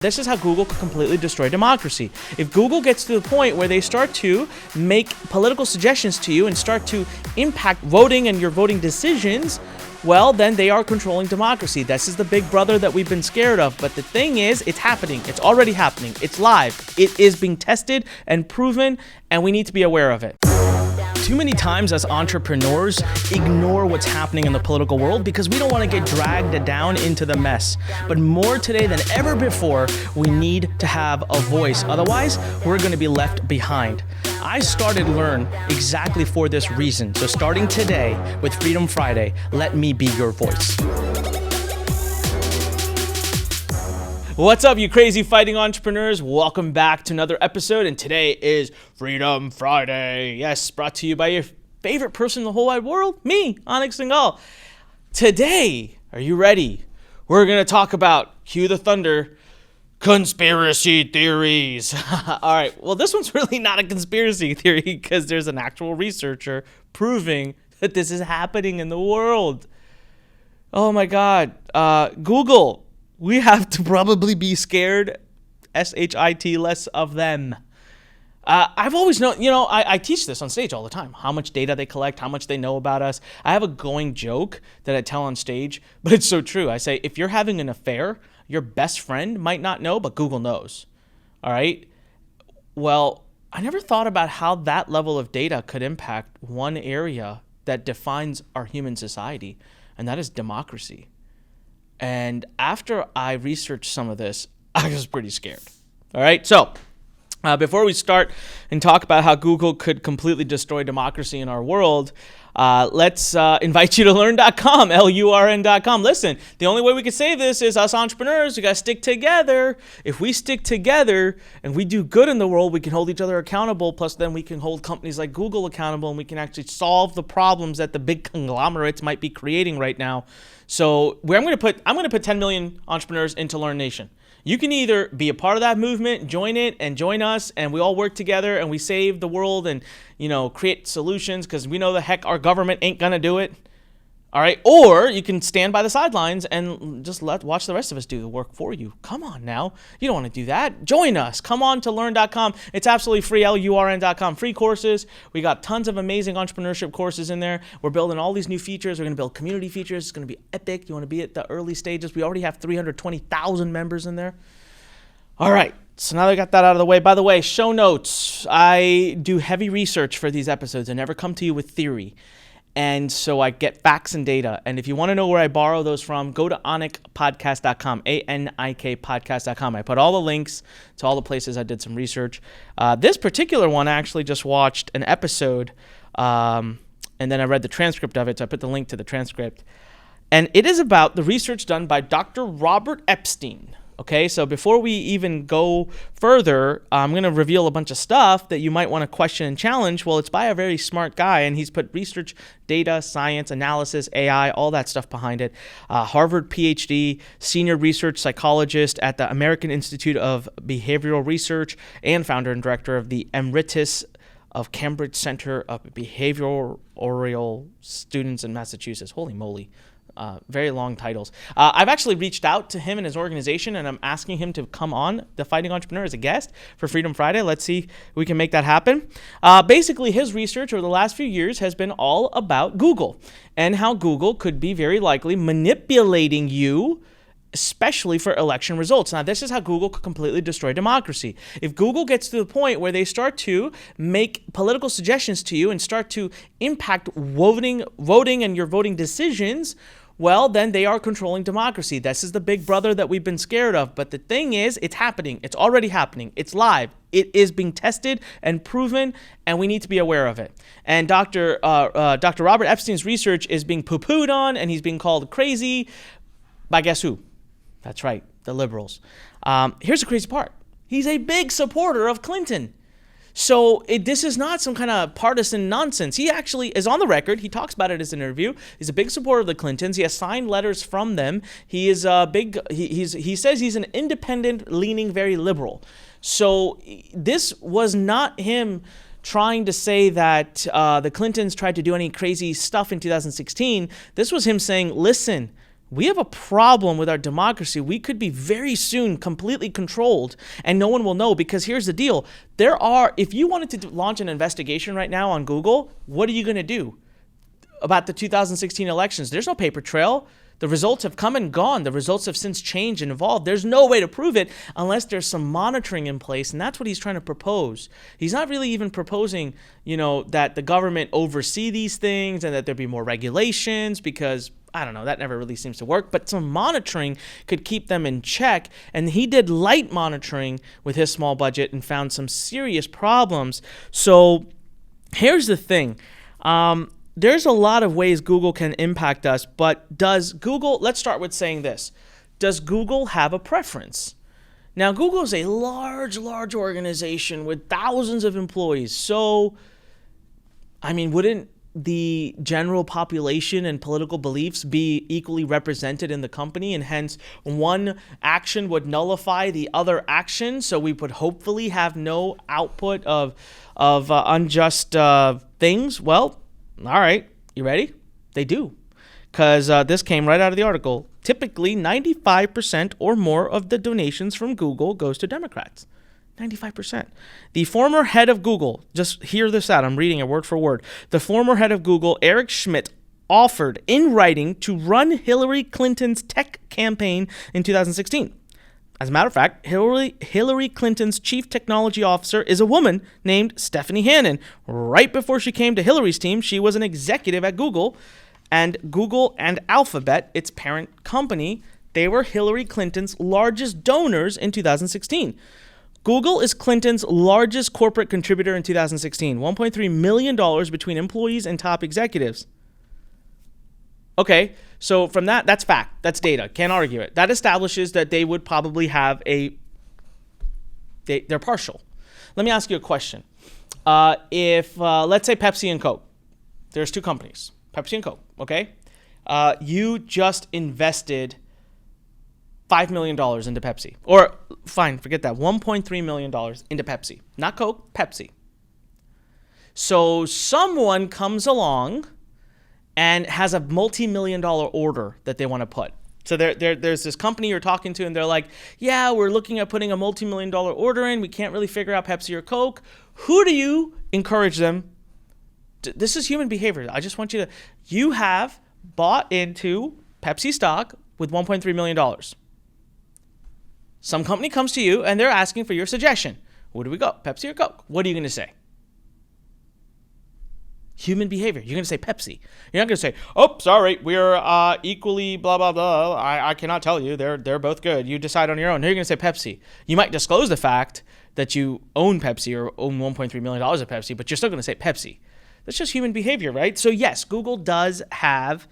This is how Google could completely destroy democracy. If Google gets to the point where they start to make political suggestions to you and start to impact voting and your voting decisions, well, then they are controlling democracy. This is the big brother that we've been scared of. But the thing is, it's happening. It's already happening. It's live. It is being tested and proven, and we need to be aware of it. Too many times as entrepreneurs, ignore what's happening in the political world because we don't want to get dragged down into the mess. But more today than ever before, we need to have a voice. Otherwise, we're going to be left behind. I started Lurn exactly for this reason. So starting today with Freedom Friday, let me be your voice. What's up, you crazy fighting entrepreneurs? Welcome back to another episode, and today is Freedom Friday. Yes, brought to you by your favorite person in the whole wide world, me, Anik Singal. Today, are you ready? We're going to talk about, cue the thunder, conspiracy theories. All right, well, this one's really not a conspiracy theory because there's an actual researcher proving that this is happening in the world. Oh my God, Google. We have to probably be scared, S-H-I-T, less of them. I've always known, I teach this on stage all the time, how much data they collect, how much they know about us. I have a going joke that I tell on stage, but it's so true. I say, if you're having an affair, your best friend might not know, but Google knows. All right? Well, I never thought about how that level of data could impact one area that defines our human society, and that is democracy. And after I researched some of this, I was pretty scared. All right, so before we start and talk about how Google could completely destroy democracy in our world, let's invite you to Lurn.com, Lurn.com. Listen, the only way we can save this is us entrepreneurs. We got to stick together. If we stick together and we do good in the world, we can hold each other accountable. Plus, then we can hold companies like Google accountable, and we can actually solve the problems that the big conglomerates might be creating right now. So I'm going to put 10 million entrepreneurs into Lurn Nation. You can either be a part of that movement, join it, and join us, and we all work together and we save the world and, create solutions because we know the heck our government ain't going to do it. All right. Or you can stand by the sidelines and just watch the rest of us do the work for you. Come on now. You don't want to do that. Join us. Come on to Lurn.com. It's absolutely free, Lurn.com. Free courses. We got tons of amazing entrepreneurship courses in there. We're building all these new features. We're going to build community features. It's going to be epic. You want to be at the early stages. We already have 320,000 members in there. All right. So now that I got that out of the way, by the way, show notes. I do heavy research for these episodes. I never come to you with theory. And so I get facts and data. And if you want to know where I borrow those from, go to anikpodcast.com, A-N-I-K podcast.com. I put all the links to all the places I did some research. This particular one, I actually just watched an episode, and then I read the transcript of it. So I put the link to the transcript. And it is about the research done by Dr. Robert Epstein. Okay, so before we even go further, I'm going to reveal a bunch of stuff that you might want to question and challenge. Well, it's by a very smart guy, and he's put research, data, science, analysis, AI, all that stuff behind it. Harvard PhD, senior research psychologist at the American Institute of Behavioral Research, and founder and director of the Emeritus of Cambridge Center of Behavioral Students in Massachusetts. Holy moly. Very long titles. I've actually reached out to him and his organization, and I'm asking him to come on The Fighting Entrepreneur as a guest for Freedom Friday. Let's see if we can make that happen. Basically, his research over the last few years has been all about Google and how Google could be very likely manipulating you, especially for election results. Now, this is how Google could completely destroy democracy. If Google gets to the point where they start to make political suggestions to you and start to impact voting and your voting decisions, well, then they are controlling democracy. This is the big brother that we've been scared of. But the thing is, it's happening. It's already happening. It's live. It is being tested and proven, and we need to be aware of it. And Dr. Robert Epstein's research is being poo-pooed on, and he's being called crazy by guess who? That's right, the liberals. Here's the crazy part. He's a big supporter of Clinton. So this is not some kind of partisan nonsense. He actually is on the record. He talks about it as an interview. He's a big supporter of the Clintons. He has signed letters from them. He is a big. He says he's an independent, leaning, very liberal. So this was not him trying to say that the Clintons tried to do any crazy stuff in 2016. This was him saying, listen, we have a problem with our democracy. We could be very soon completely controlled and no one will know, because here's the deal. If you wanted to launch an investigation right now on Google, what are you going to do about the 2016 elections? There's no paper trail. The results have come and gone. The results have since changed and evolved. There's no way to prove it unless there's some monitoring in place, and that's what he's trying to propose. He's not really even proposing, that the government oversee these things and that there be more regulations, because I don't know, that never really seems to work, but some monitoring could keep them in check. And he did light monitoring with his small budget and found some serious problems. So here's the thing. There's a lot of ways Google can impact us, but does Google, let's start with saying this. Does Google have a preference? Now, Google is a large organization with thousands of employees. So, wouldn't the general population and political beliefs be equally represented in the company, and hence one action would nullify the other action, so we would hopefully have no output of unjust things? Well, all right, you ready? They do, because this came right out of the article. Typically, 95% or more of the donations from Google goes to Democrats. 95%. The former head of Google, just hear this out, I'm reading it word for word. The former head of Google, Eric Schmidt, offered in writing to run Hillary Clinton's tech campaign in 2016. As a matter of fact, Hillary Clinton's chief technology officer is a woman named Stephanie Hannon. Right before she came to Hillary's team, she was an executive at Google, and Google and Alphabet, its parent company, they were Hillary Clinton's largest donors in 2016. Google is Clinton's largest corporate contributor in 2016, $1.3 million between employees and top executives. Okay, so from that's fact. That's data. Can't argue it. That establishes that they would probably have they're partial. Let me ask you a question. If, let's say Pepsi and Coke, there's two companies, Pepsi and Coke, okay? You just invested $5 million into Pepsi. Or, fine, forget that, $1.3 million into Pepsi. Not Coke, Pepsi. So someone comes along and has a multi-million-dollar order that they want to put. So there's this company you're talking to, and they're like, yeah, we're looking at putting a multi-million-dollar order in. We can't really figure out Pepsi or Coke. Who do you encourage them? This is human behavior. I just want you have bought into Pepsi stock with $1.3 million. Some company comes to you, and they're asking for your suggestion. Where do we go, Pepsi or Coke? What are you going to say? Human behavior. You're going to say Pepsi. You're not going to say, oh, sorry, we're equally blah, blah, blah. I cannot tell you. They're both good. You decide on your own. No, you're going to say Pepsi. You might disclose the fact that you own Pepsi or own $1.3 million of Pepsi, but you're still going to say Pepsi. That's just human behavior, right? So yes, Google does have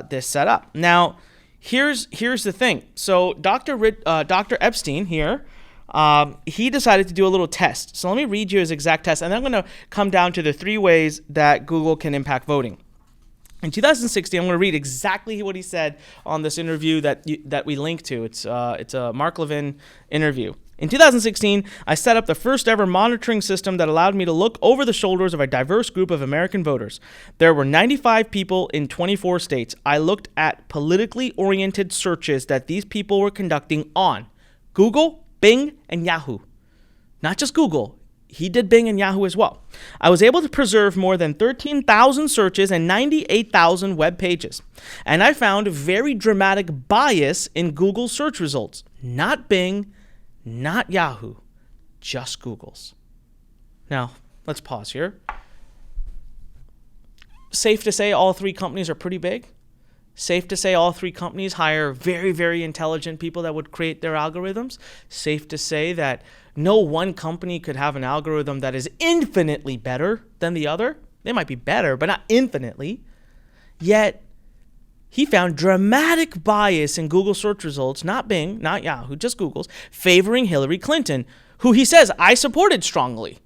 this set up. Now, here's the thing. So Dr. Epstein here, he decided to do a little test. So let me read you his exact test, and then I'm going to come down to the 3 ways that Google can impact voting. In 2016, I'm going to read exactly what he said on this interview that we linked to. It's a Mark Levin interview. In 2016, I set up the first ever monitoring system that allowed me to look over the shoulders of a diverse group of American voters. There were 95 people in 24 states. I looked at politically oriented searches that these people were conducting on Google, Bing, and Yahoo. Not just Google. He did Bing and Yahoo as well. I was able to preserve more than 13,000 searches and 98,000 web pages. And I found very dramatic bias in Google search results. Not Bing, not Yahoo, just Google's. Now, let's pause here. Safe to say all 3 companies are pretty big. Safe to say all 3 companies hire very, very intelligent people that would create their algorithms. Safe to say that no one company could have an algorithm that is infinitely better than the other. They might be better, but not infinitely. Yet, he found dramatic bias in Google search results, not Bing, not Yahoo, just Google's, favoring Hillary Clinton, who he says I supported strongly.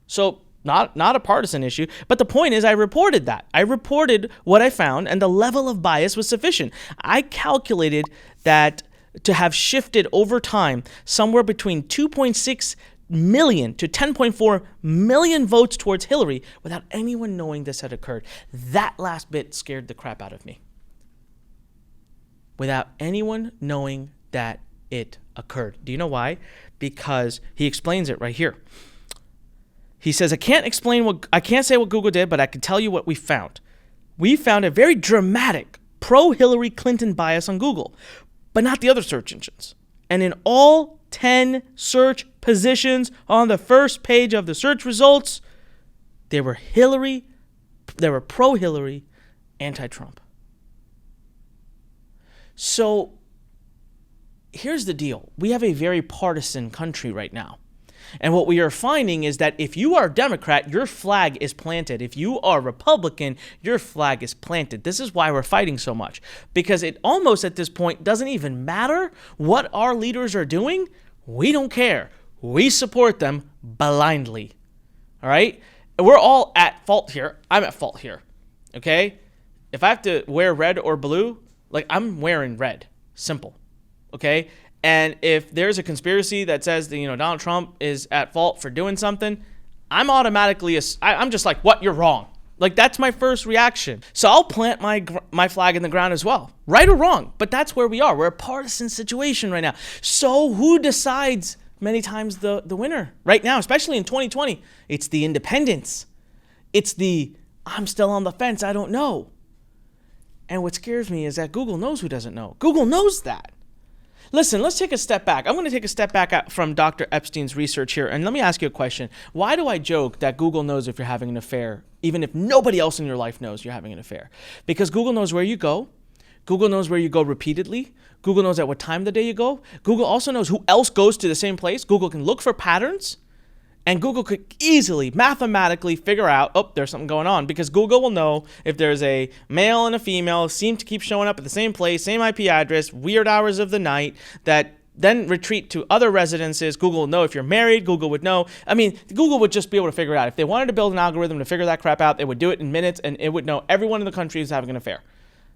So, not a partisan issue, but the point is I reported that. I reported what I found, and the level of bias was sufficient. I calculated that to have shifted over time somewhere between 2.6 million to 10.4 million votes towards Hillary without anyone knowing this had occurred. That last bit scared the crap out of me. without anyone knowing that it occurred. Do you know why? Because he explains it right here. He says, I can't say what Google did, but I can tell you what we found. We found a very dramatic pro-Hillary Clinton bias on Google, but not the other search engines. And in all 10 search positions on the first page of the search results, they were pro-Hillary, anti-Trump. So here's the deal. We have a very partisan country right now. And what we are finding is that if you are a Democrat, your flag is planted. If you are Republican, your flag is planted. This is why we're fighting so much. Because it almost at this point doesn't even matter what our leaders are doing. We don't care. We support them blindly. All right? We're all at fault here. I'm at fault here. Okay? If I have to wear red or blue, like I'm wearing red. Simple. Okay? And if there's a conspiracy that says that, Donald Trump is at fault for doing something, I'm automatically, I'm just like, what? You're wrong. Like, that's my first reaction. So I'll plant my flag in the ground as well, right or wrong. But that's where we are. We're a partisan situation right now. So who decides many times the winner right now, especially in 2020? It's the independents. It's the, I'm still on the fence, I don't know. And what scares me is that Google knows who doesn't know. Google knows that. Listen, let's take a step back. I'm going to take a step back from Dr. Epstein's research here, and let me ask you a question. Why do I joke that Google knows if you're having an affair, even if nobody else in your life knows you're having an affair? Because Google knows where you go. Google knows where you go repeatedly. Google knows at what time of the day you go. Google also knows who else goes to the same place. Google can look for patterns. And Google could easily, mathematically figure out, oh, there's something going on. Because Google will know if there's a male and a female seem to keep showing up at the same place, same IP address, weird hours of the night, that then retreat to other residences. Google will know if you're married. Google would know. I mean, Google would just be able to figure it out. If they wanted to build an algorithm to figure that crap out, they would do it in minutes, and it would know everyone in the country is having an affair.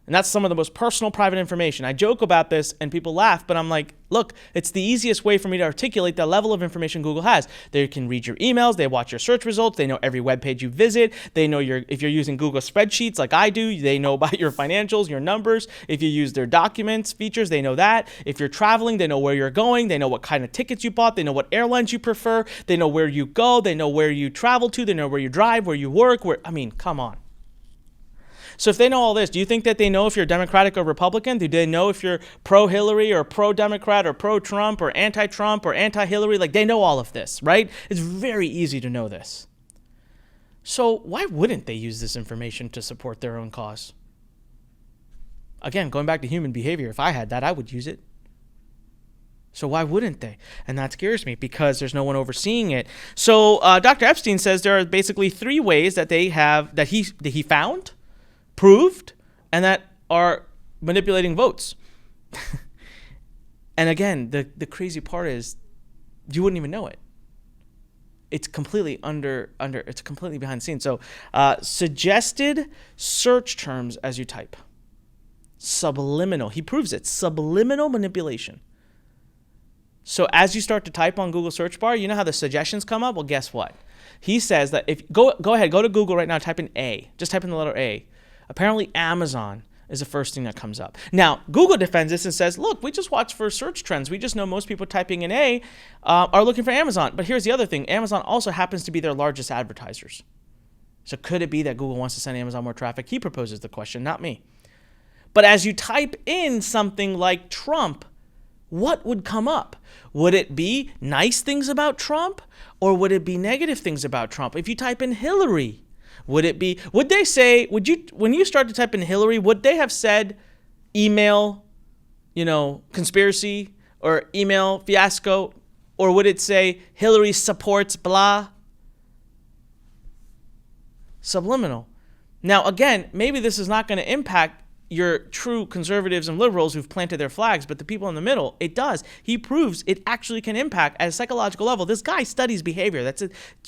And that's some of the most personal, private information. I joke about this and people laugh, but I'm like, look, it's the easiest way for me to articulate the level of information Google has. They can read your emails, they watch your search results, they know every web page you visit, they know if you're using Google spreadsheets like I do, they know about your financials, your numbers. If you use their documents features, they know that. If you're traveling, they know where you're going, they know what kind of tickets you bought, they know what airlines you prefer, they know where you go, they know where you travel to, they know where you drive, where you work, come on. So if they know all this, do you think that they know if you're Democratic or Republican? Do they know if you're pro-Hillary or pro-Democrat or pro-Trump or anti-Trump or anti-Hillary? Like, they know all of this, right? It's very easy to know this. So why wouldn't they use this information to support their own cause? Again, going back to human behavior, if I had that, I would use it. So why wouldn't they? And that scares me because there's no one overseeing it. So Dr. Epstein says there are basically 3 ways that they have that he found, proved, and that are manipulating votes. And again, the crazy part is you wouldn't even know it. It's completely it's completely behind the scenes. So suggested search terms as you type. Subliminal. He proves it. Subliminal manipulation. So as you start to type on Google search bar, you know how the suggestions come up? Well, guess what? He says that if go ahead, go to Google right now, type in A. Just type in the letter A. Apparently Amazon is the first thing that comes up. Now, Google defends this and says, look, we just watch for search trends. We just know most people typing in A are looking for Amazon. But here's the other thing. Amazon also happens to be their largest advertisers. So could it be that Google wants to send Amazon more traffic? He proposes the question, not me. But as you type in something like Trump, what would come up? Would it be nice things about Trump, or would it be negative things about Trump? If you type in Hillary, would they say, when you start to type in Hillary, would they have said email, conspiracy, or email fiasco, or would it say Hillary supports blah? Subliminal. Now, again, maybe this is not going to impact your true conservatives and liberals who've planted their flags, but the people in the middle, it does. He proves it actually can impact at a psychological level. This guy studies behavior. That's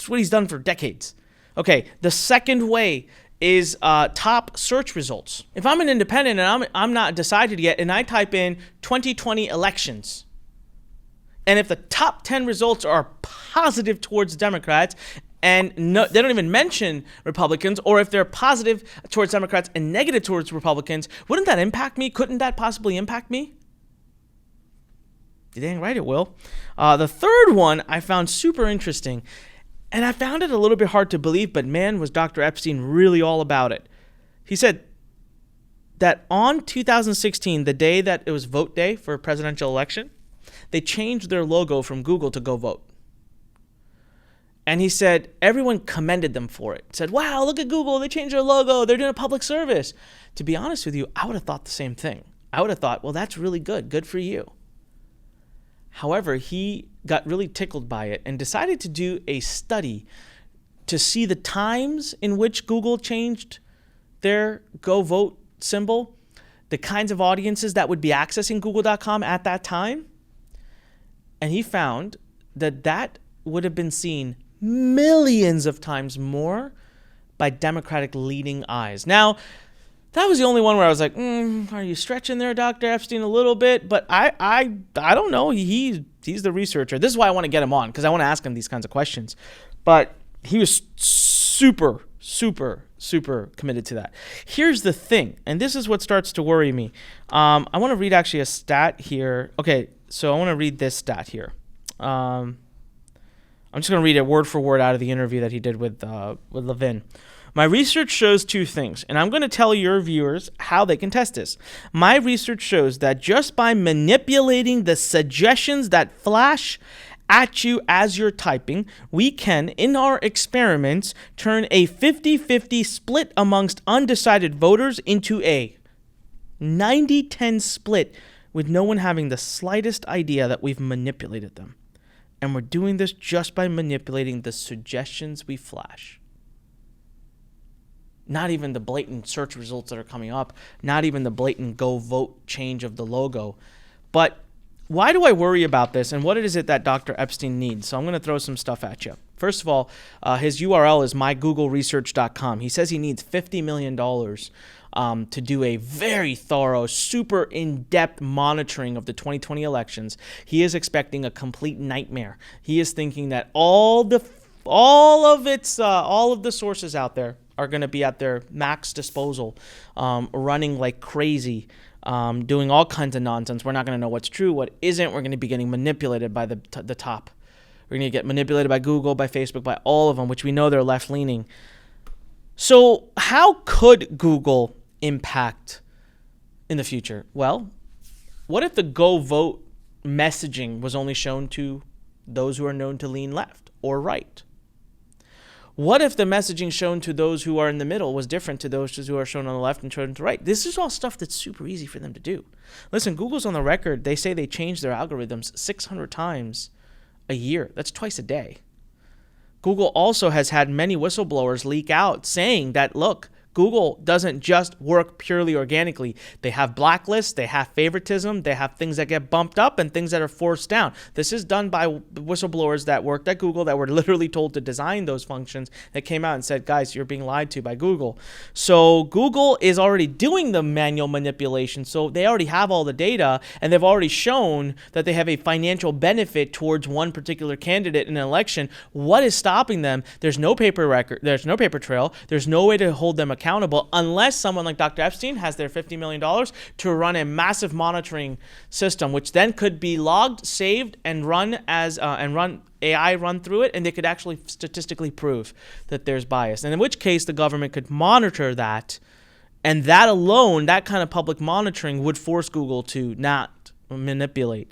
what he's done for decades. Okay, the second way is top search results. If I'm an independent and I'm not decided yet, and I type in 2020 elections, and if the top 10 results are positive towards Democrats, and no, they don't even mention Republicans, or if they're positive towards Democrats and negative towards Republicans, wouldn't that impact me? Couldn't that possibly impact me? You're dang right it will. The third one I found super interesting, and I found it a little bit hard to believe, but man, was Dr. Epstein really all about it. He said that on 2016, the day that it was vote day for a presidential election, they changed their logo from Google to Go Vote. And he said everyone commended them for it. Said, wow, look at Google. They changed their logo. They're doing a public service. To be honest with you, I would have thought the same thing. I would have thought, well, that's really good. Good for you. However, he got really tickled by it and decided to do a study to see the times in which Google changed their Go Vote symbol, the kinds of audiences that would be accessing google.com at that time. And he found that that would have been seen millions of times more by Democratic leading eyes. Now, that was the only one where I was like, are you stretching there, Dr. Epstein, a little bit? But I don't know. He's the researcher. This is why I want to get him on, because I want to ask him these kinds of questions. But he was super committed to that. Here's the thing, and this is what starts to worry me. I want to read actually a stat here. Okay, so I want to read this stat here. I'm just going to read it word for word out of the interview that he did with Levin. My research shows two things, and I'm going to tell your viewers how they can test this. My research shows that just by manipulating the suggestions that flash at you as you're typing, we can, in our experiments, turn a 50-50 split amongst undecided voters into a 90-10 split with no one having the slightest idea that we've manipulated them. And we're doing this just by manipulating the suggestions we flash. Not even the blatant search results that are coming up, not even the blatant go vote change of the logo. But why do I worry about this, and what is it that Dr. Epstein needs? So I'm going to throw some stuff at you. First of all, his URL is mygoogleresearch.com. He says he needs $50 million to do a very thorough, super in-depth monitoring of the 2020 elections. He is expecting a complete nightmare. He is thinking that all of the sources out there are going to be at their max disposal, running like crazy, doing all kinds of nonsense. We're not going to know what's true, what isn't. We're going to be getting manipulated by the top. We're going to get manipulated by Google, by Facebook, by all of them, which we know they're left-leaning. So how could Google impact in the future? Well, what if the go vote messaging was only shown to those who are known to lean left or right? What if the messaging shown to those who are in the middle was different to those who are shown on the left and shown to the right? This is all stuff that's super easy for them to do. Listen, Google's on the record. They say they change their algorithms 600 times a year. That's twice a day. Google also has had many whistleblowers leak out saying that, look, Google doesn't just work purely organically. They have blacklists, they have favoritism, they have things that get bumped up and things that are forced down. This is done by whistleblowers that worked at Google that were literally told to design those functions that came out and said, guys, you're being lied to by Google. So Google is already doing the manual manipulation. So they already have all the data, and they've already shown that they have a financial benefit towards one particular candidate in an election. What is stopping them? There's no paper record, there's no paper trail, there's no way to hold them accountable unless someone like Dr. Epstein has their $50 million to run a massive monitoring system, which then could be logged, saved, and run as run through it, and they could actually statistically prove that there's bias. And in which case the government could monitor that, and that alone, that kind of public monitoring would force Google to not manipulate.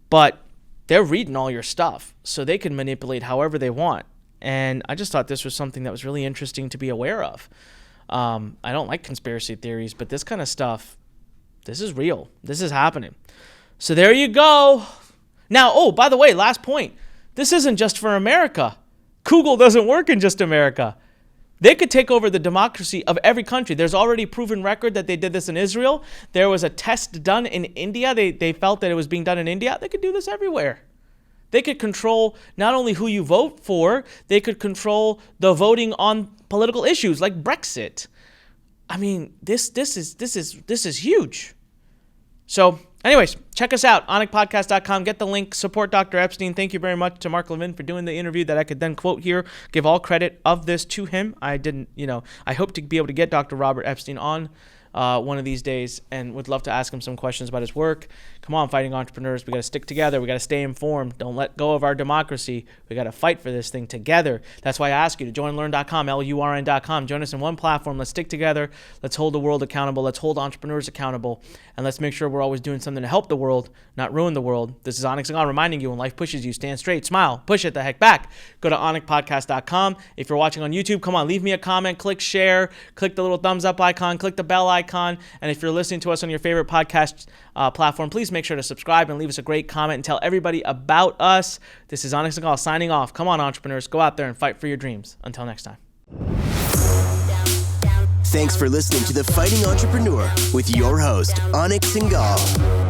But they're reading all your stuff, so they can manipulate however they want. And I just thought this was something that was really interesting to be aware of. I don't like conspiracy theories, but this kind of stuff, this is real. This is happening. So there you go. Now, oh, by the way, last point. This isn't just for America. Google doesn't work in just America. They could take over the democracy of every country. There's already proven record that they did this in Israel. There was a test done in India. They felt that it was being done in India. They could do this everywhere. They could control not only who you vote for, they could control the voting on political issues like Brexit. I mean, this is huge. So anyways, check us out, anikpodcast.com. Get the link. Support Dr. Epstein. Thank you very much to Mark Levin for doing the interview that I could then quote here. Give all credit of this to him. I hope to be able to get Dr. Robert Epstein on one of these days, and would love to ask him some questions about his work. Come on, fighting entrepreneurs. We got to stick together. We got to stay informed. Don't let go of our democracy. We got to fight for this thing together. That's why I ask you to join Lurn.com, Lurn.com. Join us in one platform. Let's stick together. Let's hold the world accountable. Let's hold entrepreneurs accountable. And let's make sure we're always doing something to help the world, not ruin the world. This is Anik Singal reminding you, when life pushes you, stand straight, smile, push it the heck back. Go to anikpodcast.com. If you're watching on YouTube, come on, leave me a comment, click share, click the little thumbs up icon, click the bell icon. And if you're listening to us on your favorite podcast platform, please make sure to subscribe and leave us a great comment and tell everybody about us. This is Anik Singal signing off. Come on, entrepreneurs, go out there and fight for your dreams. Until next time. Thanks for listening to The Fighting Entrepreneur with your host, Anik Singal.